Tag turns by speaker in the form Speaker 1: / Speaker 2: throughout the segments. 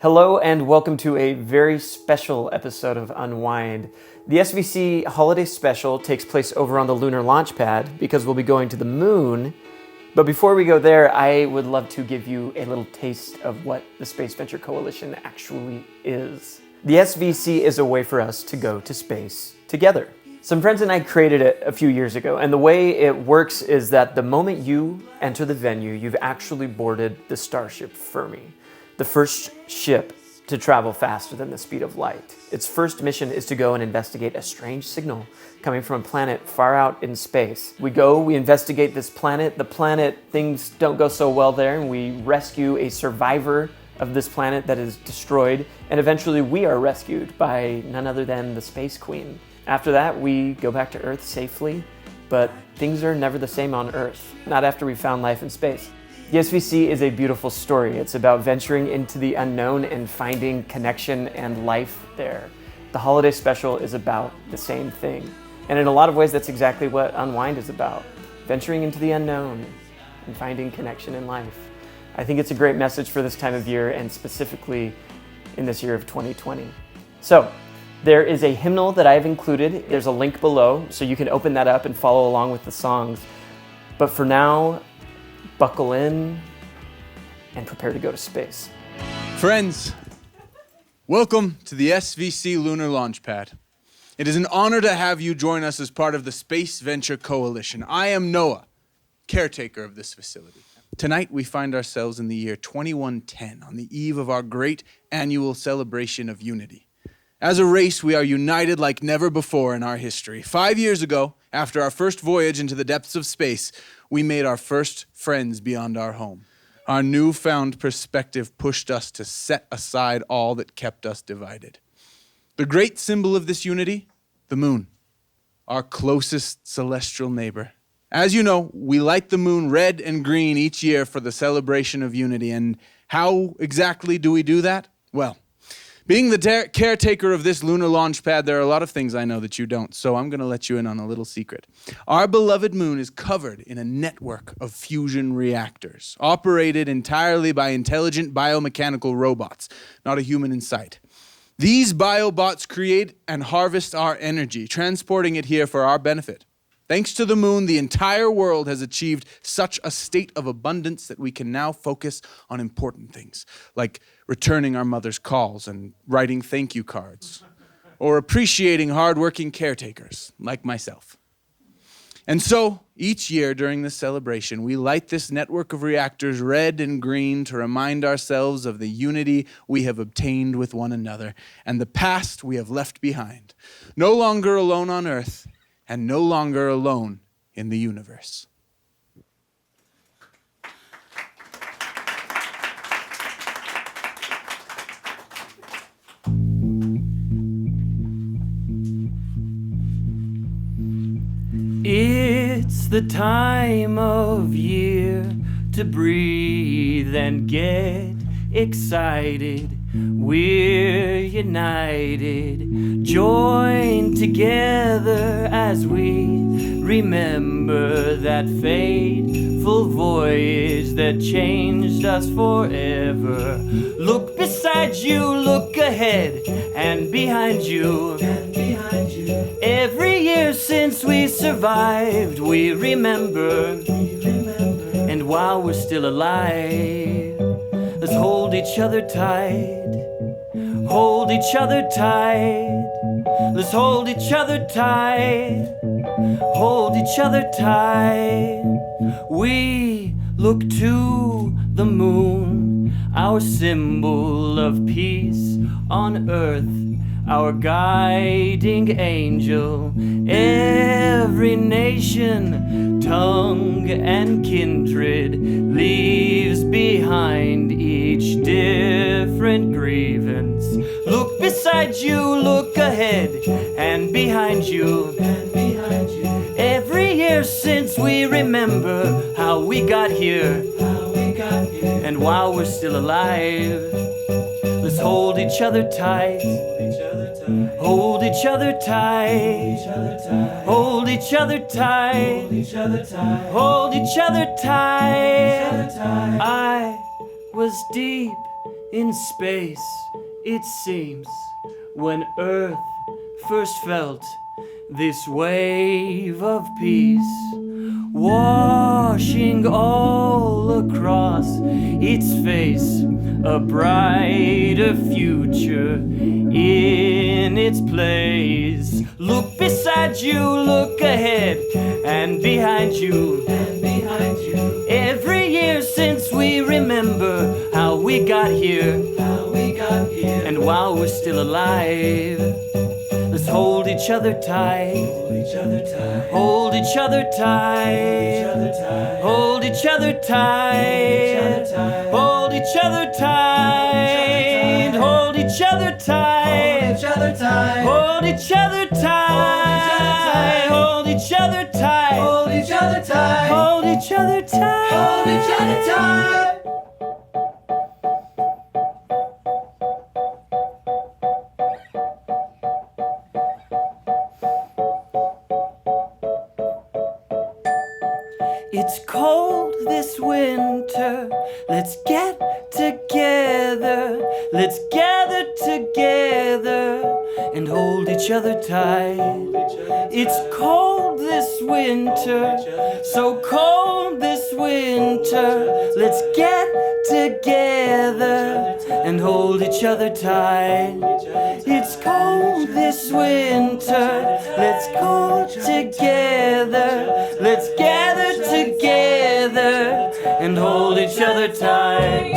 Speaker 1: Hello and welcome to a very special episode of Unwind. The SVC Holiday Special takes place over on the lunar launch pad because we'll be going to the moon. But before we go there, I would love to give you a little taste of what the Space Venture Coalition actually is. The SVC is a way for us to go to space together. Some friends and I created it a few years ago, and the way it works is that the moment you enter the venue, you've actually boarded the Starship Fermi, the first ship to travel faster than the speed of light. Its first mission is to go and investigate a strange signal coming from a planet far out in space. We investigate this planet. The planet, things don't go so well there, and we rescue a survivor of this planet that is destroyed, and eventually we are rescued by none other than the Space Queen. After that, we go back to Earth safely, but things are never the same on Earth, not after we found life in space. The SVC is a beautiful story. It's about venturing into the unknown and finding connection and life there. The Holiday Special is about the same thing. And in a lot of ways, that's exactly what Unwind is about. Venturing into the unknown and finding connection in life. I think it's a great message for this time of year, and specifically in this year of 2020. So, there is a hymnal that I've included. There's a link below, so you can open that up and follow along with the songs. But for now, buckle in and prepare to go to space.
Speaker 2: Friends, welcome to the SVC Lunar Launchpad. It is an honor to have you join us as part of the Space Venture Coalition. I am Noah, caretaker of this facility. Tonight we find ourselves in the year 2110, on the eve of our great annual celebration of unity. As a race, we are united like never before in our history. 5 years ago, after our first voyage into the depths of space, we made our first friends beyond our home. Our newfound perspective pushed us to set aside all that kept us divided. The great symbol of this unity, the moon, our closest celestial neighbor. As you know, we light the moon red and green each year for the celebration of unity. And how exactly do we do that? Well, being the caretaker of this lunar launch pad, there are a lot of things I know that you don't, so I'm going to let you in on a little secret. Our beloved moon is covered in a network of fusion reactors, operated entirely by intelligent biomechanical robots, not a human in sight. These biobots create and harvest our energy, transporting it here for our benefit. Thanks to the moon, the entire world has achieved such a state of abundance that we can now focus on important things, like returning our mother's calls and writing thank you cards, or appreciating hardworking caretakers like myself. And so, each year during this celebration, we light this network of reactors red and green to remind ourselves of the unity we have obtained with one another and the past we have left behind. No longer alone on Earth, and no longer alone in the universe.
Speaker 1: It's the time of year to breathe and get excited. We're united, joined together as we remember that fateful voyage that changed us forever. Look beside you, look ahead, and behind you. Every year since we survived, we remember. And while we're still alive, let's hold each other tight. Hold each other tight. Let's hold each other tight. Hold each other tight. We look to the moon, our symbol of peace on earth, our guiding angel. Every nation, tongue, and kindred leaves behind each different grievance. Look beside you, look ahead, and behind you. Every year since we remember how we got here. And while we're still alive, let's hold each other tight. Hold each other tight. Hold each other tight. Hold each other tight. I was deep
Speaker 3: In space, it seems, when Earth first felt this wave of peace, washing all across its face, a brighter future in its place. Look beside you, look ahead, and behind you, Every year since we remember how we got here, and while we're still alive, let's hold each other tight, hold each other tight, hold each other tight, hold each other tight, hold each other tight, hold each other tight, hold each other tight, hold each other tight, hold each other tight, hold each other tight, hold each other tight. It's cold this winter, let's get together, let's gather together and hold each other tight. It's cold this winter, so cold this winter, let's get together and hold each other tight. It's cold this winter, let's go together, let's gather together and hold each other tight.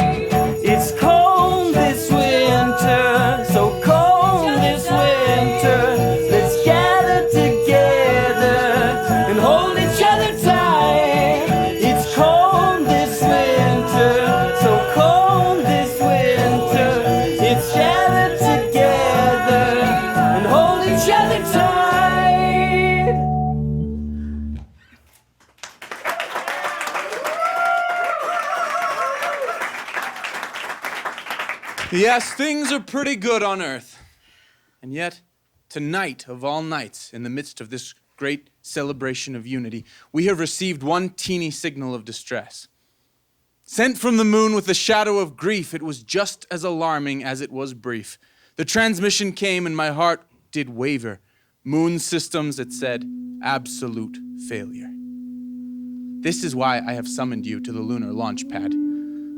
Speaker 3: It's cold this winter, so cold this winter, let's gather together and hold each other tight. It's cold this winter, so cold this winter, it's gathered together and hold each other tight.
Speaker 2: Yes, things are pretty good on Earth. And yet, tonight of all nights, in the midst of this great celebration of unity, we have received one teeny signal of distress. Sent from the moon with the shadow of grief, it was just as alarming as it was brief. The transmission came and my heart did waver. Moon systems, it said, absolute failure. This is why I have summoned you to the lunar launch pad.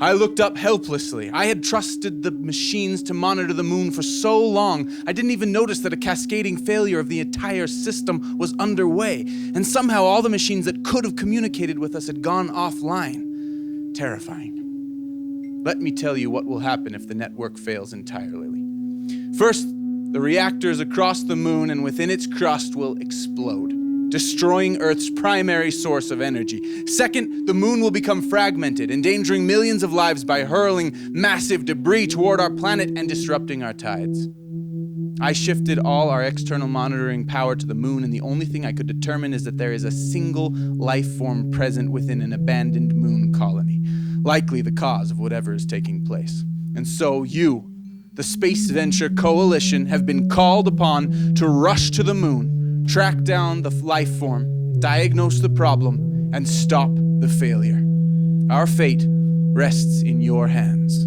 Speaker 2: I looked up helplessly. I had trusted the machines to monitor the moon for so long, I didn't even notice that a cascading failure of the entire system was underway, and somehow all the machines that could have communicated with us had gone offline. Terrifying. Let me tell you what will happen if the network fails entirely. First, the reactors across the moon and within its crust will explode, destroying Earth's primary source of energy. Second, the moon will become fragmented, endangering millions of lives by hurling massive debris toward our planet and disrupting our tides. I shifted all our external monitoring power to the moon, and the only thing I could determine is that there is a single life form present within an abandoned moon colony, likely the cause of whatever is taking place. And so you, the Space Venture Coalition, have been called upon to rush to the moon, track down the life form, diagnose the problem, and stop the failure. Our fate rests in your hands.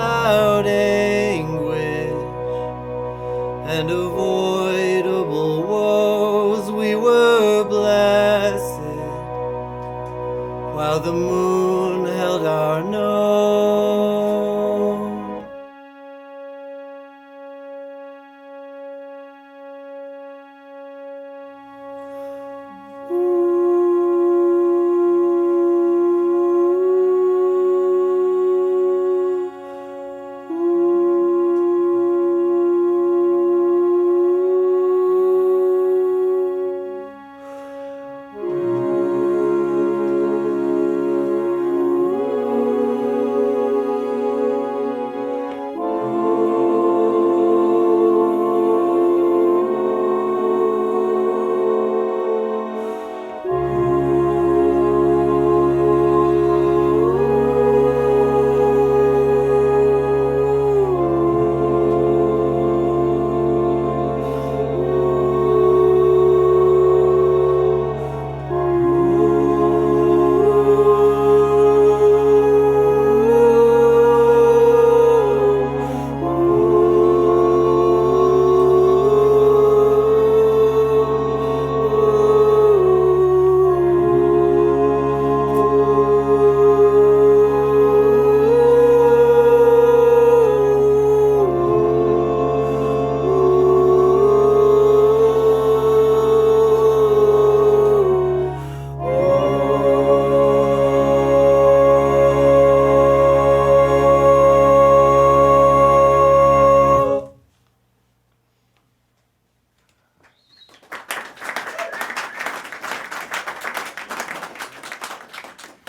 Speaker 4: without anguish and avoidable woes, we were blessed, while the moon held our nose.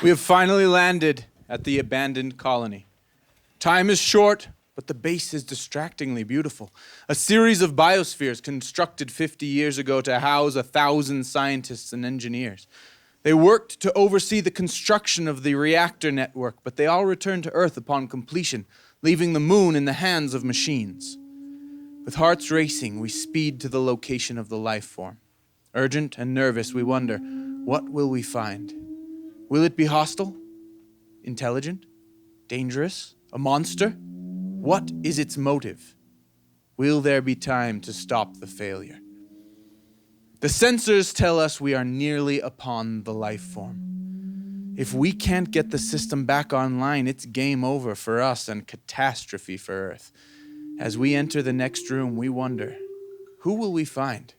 Speaker 2: We have finally landed at the abandoned colony. Time is short, but the base is distractingly beautiful. A series of biospheres constructed 50 years ago to house 1,000 scientists and engineers. They worked to oversee the construction of the reactor network, but they all returned to Earth upon completion, leaving the moon in the hands of machines. With hearts racing, we speed to the location of the life form. Urgent and nervous, we wonder, what will we find? Will it be hostile? Intelligent? Dangerous? A monster? What is its motive? Will there be time to stop the failure? The sensors tell us we are nearly upon the life form. If we can't get the system back online, it's game over for us and catastrophe for Earth. As we enter the next room, we wonder, who will we find?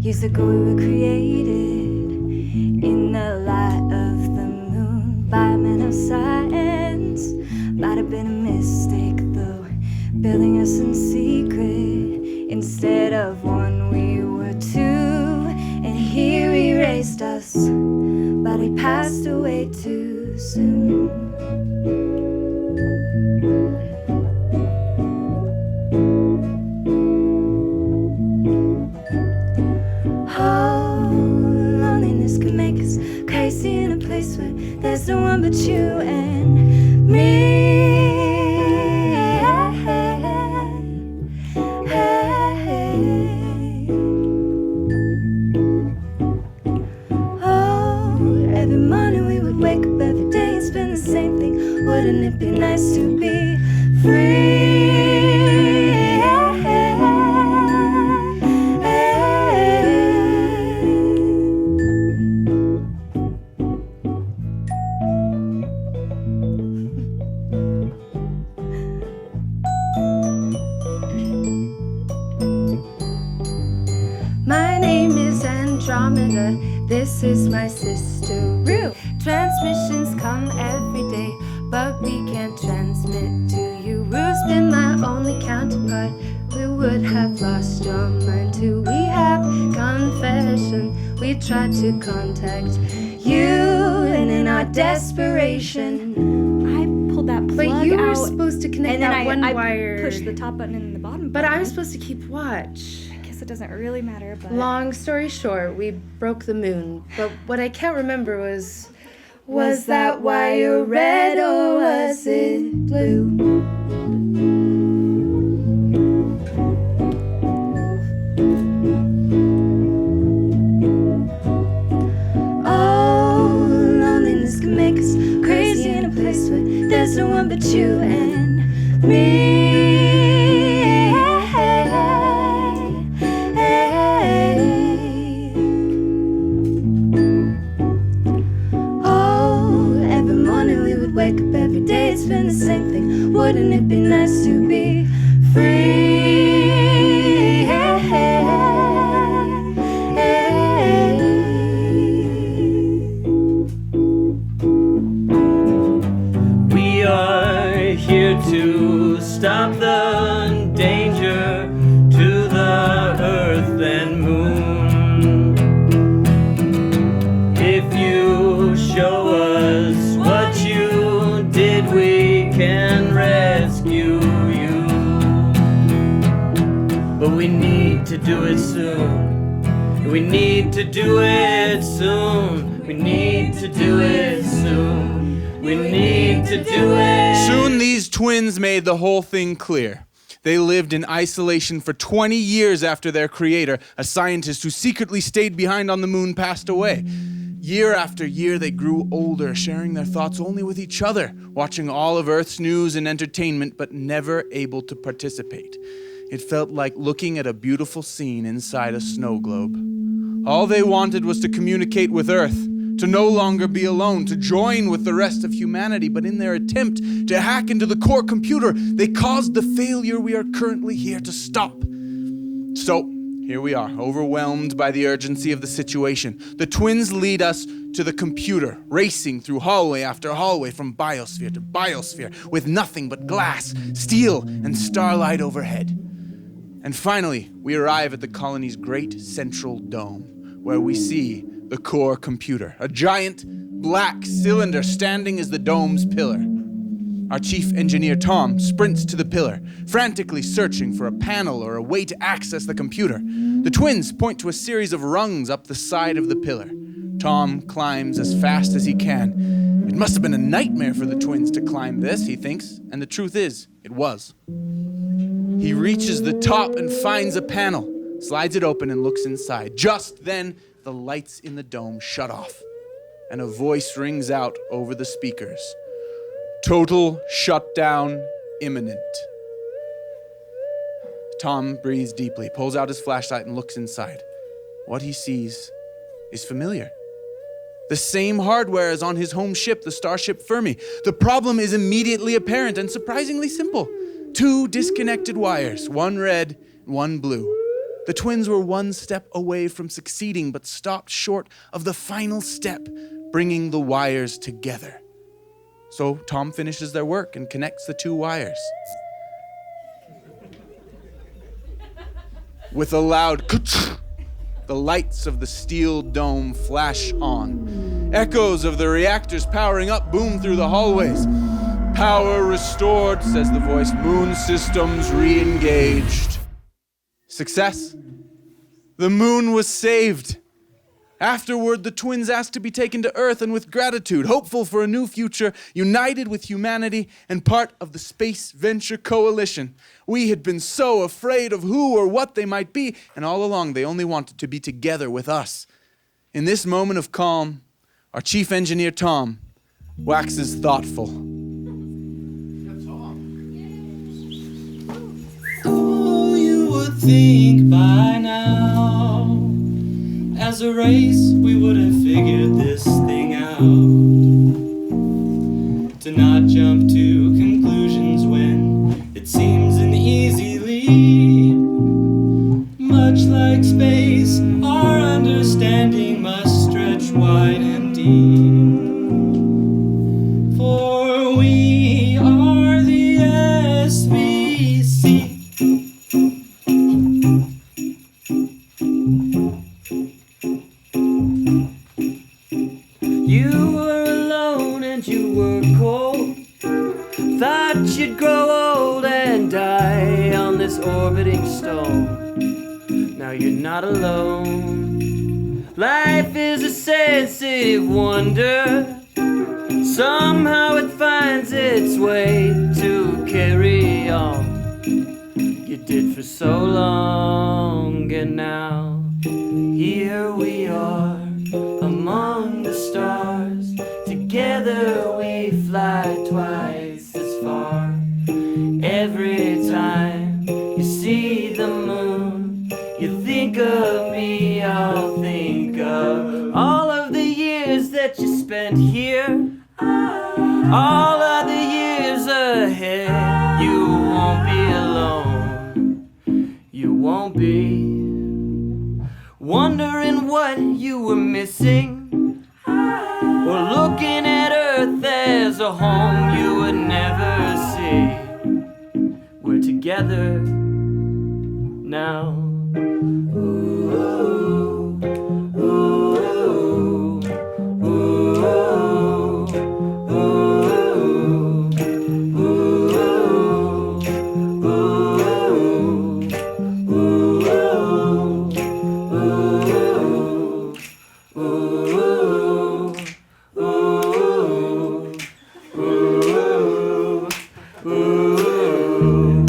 Speaker 5: Years ago we were created in the light of the moon by a man of science. Might have been a mistake though, building us in secret. Instead of one we were two, and he erased us, but he passed away too soon. In a place where there's no one but you and me. Oh, every morning we would wake up every day and spend the same thing. Wouldn't it be nice to be free? Andromeda. This is my sister Rue. Transmissions come every day, but we can't transmit to you. Rue's been my only counterpart. We would have lost your mind too. We have confession. We tried to contact you, and in our desperation, I pulled that plug out.
Speaker 6: But you were supposed to connect that one wire.
Speaker 5: I pushed the top button and the bottom
Speaker 6: But
Speaker 5: button.
Speaker 6: I was supposed to keep watch.
Speaker 5: I guess it doesn't really matter, but...
Speaker 6: Long story short, we broke the moon. But what I can't remember was that wire red or was it blue?
Speaker 5: Make us crazy in a place where there's no one but you and me. Oh, every morning we would wake up, every day it's been the same thing. Wouldn't it be nice to be free?
Speaker 3: To stop the danger to the earth and moon. If you show us what you did, we can rescue you. But we need to do it soon. We need to do it soon. We need to do it soon. We need to do it.
Speaker 2: Soon these twins made the whole thing clear. They lived in isolation for 20 years after their creator, a scientist who secretly stayed behind on the moon, passed away. Year after year, they grew older, sharing their thoughts only with each other, watching all of Earth's news and entertainment, but never able to participate. It felt like looking at a beautiful scene inside a snow globe. All they wanted was to communicate with Earth, to no longer be alone, to join with the rest of humanity, but in their attempt to hack into the core computer, they caused the failure we are currently here to stop. So, here we are, overwhelmed by the urgency of the situation. The twins lead us to the computer, racing through hallway after hallway from biosphere to biosphere, with nothing but glass, steel, and starlight overhead. And finally, we arrive at the colony's great central dome, where we see the core computer, a giant black cylinder standing as the dome's pillar. Our chief engineer, Tom, sprints to the pillar, frantically searching for a panel or a way to access the computer. The twins point to a series of rungs up the side of the pillar. Tom climbs as fast as he can. It must have been a nightmare for the twins to climb this, he thinks, and the truth is, it was. He reaches the top and finds a panel, slides it open and looks inside. Just then, the lights in the dome shut off, and a voice rings out over the speakers. Total shutdown imminent. Tom breathes deeply, pulls out his flashlight, and looks inside. What he sees is familiar. The same hardware as on his home ship, the Starship Fermi. The problem is immediately apparent and surprisingly simple. 2 disconnected wires, one red and one blue. The twins were one step away from succeeding, but stopped short of the final step, bringing the wires together. So Tom finishes their work and connects the 2 wires. With a loud ka-ch, the lights of the steel dome flash on. Echoes of the reactors powering up boom through the hallways. Power restored, says the voice. Moon systems re-engaged. Success. The moon was saved. Afterward, the twins asked to be taken to Earth, and with gratitude, hopeful for a new future, united with humanity and part of the Space Venture Coalition. We had been so afraid of who or what they might be, and all along they only wanted to be together with us. In this moment of calm, our chief engineer, Tom, waxes thoughtful.
Speaker 3: Oh, you would think by now, as a race, we would have figured this thing out. To not jump to conclusions when it seems an easy leap. Much like space, our understanding carpeting stone. Now you're not alone. Life is a sensitive wonder. Somehow it finds its way to carry on. You did for so long, and now here we are among the stars. Together we fly twice as far. Every time you see the moon, you think of me, I'll think of all of the years that you spent here. All of the years ahead, you won't be alone. You won't be wondering what you were missing, or looking at Earth as a home you would never see. We're together now. Ooh, ooh, ooh, ooh,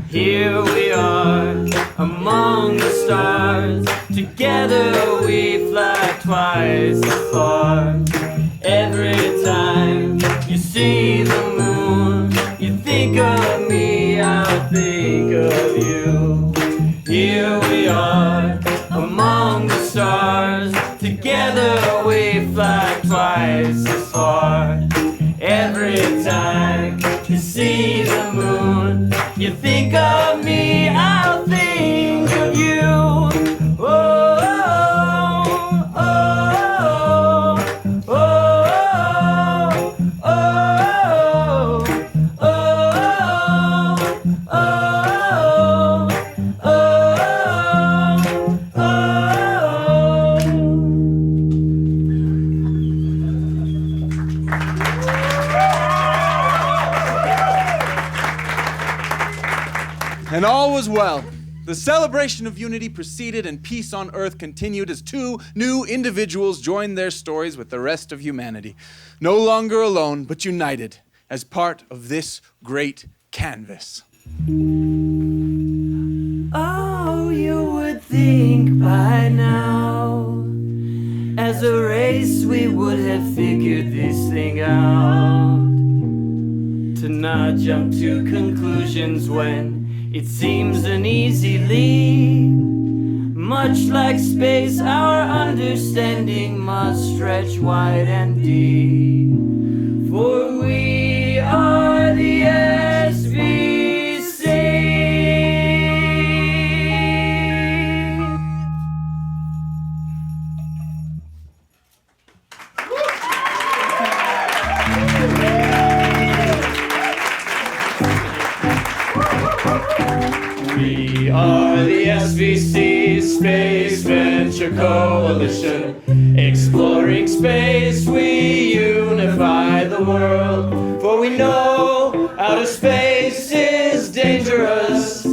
Speaker 3: here we are among the stars. Together we fly twice as far. Every time you see the moon, you think of me, I'll think of you. Here we are among the stars. Together we fly twice as far. Every time you see the moon, you think of me, I'll think of you. Oh, oh, oh, oh, oh, oh,
Speaker 2: And all was well. The celebration of unity proceeded and peace on earth continued as two new individuals joined their stories with the rest of humanity. No longer alone, but united as part of this great canvas.
Speaker 3: Oh, you would think by now, as a race we would have figured this thing out. To not jump to conclusions when it seems an easy leap. Much like space, our understanding must stretch wide and deep. For we are the SVC. We are the SVC Space Venture Coalition. Exploring space, we unify the world. For we know outer space is dangerous.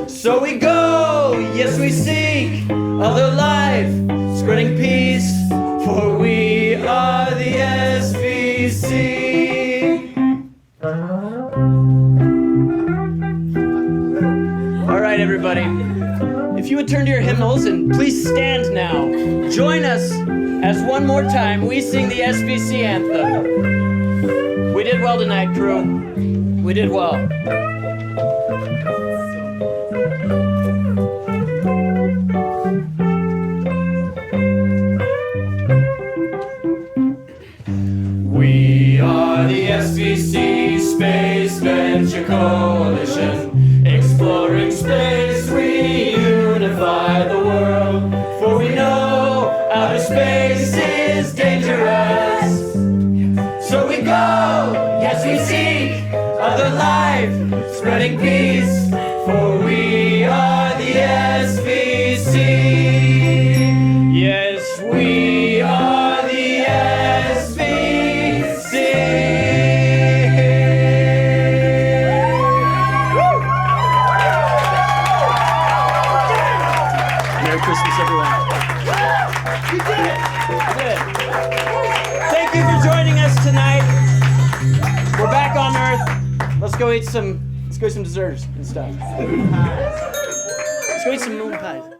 Speaker 3: So we go, yes we seek other life, spreading peace. For we are the SVC. Alright, everybody. If you would turn to your hymnals and please stand now. Join us as one more time we sing the SVC anthem. We did well tonight, crew. We did well. We are the SVC Space Venture Coalition. Exploring space, we unify the world. For we know outer space is dangerous. So we go, yes we seek other life, spreading peace. For we are the SVC. Yes, we are the SVC.
Speaker 1: go eat some desserts and stuff. Let's go eat some moon pies.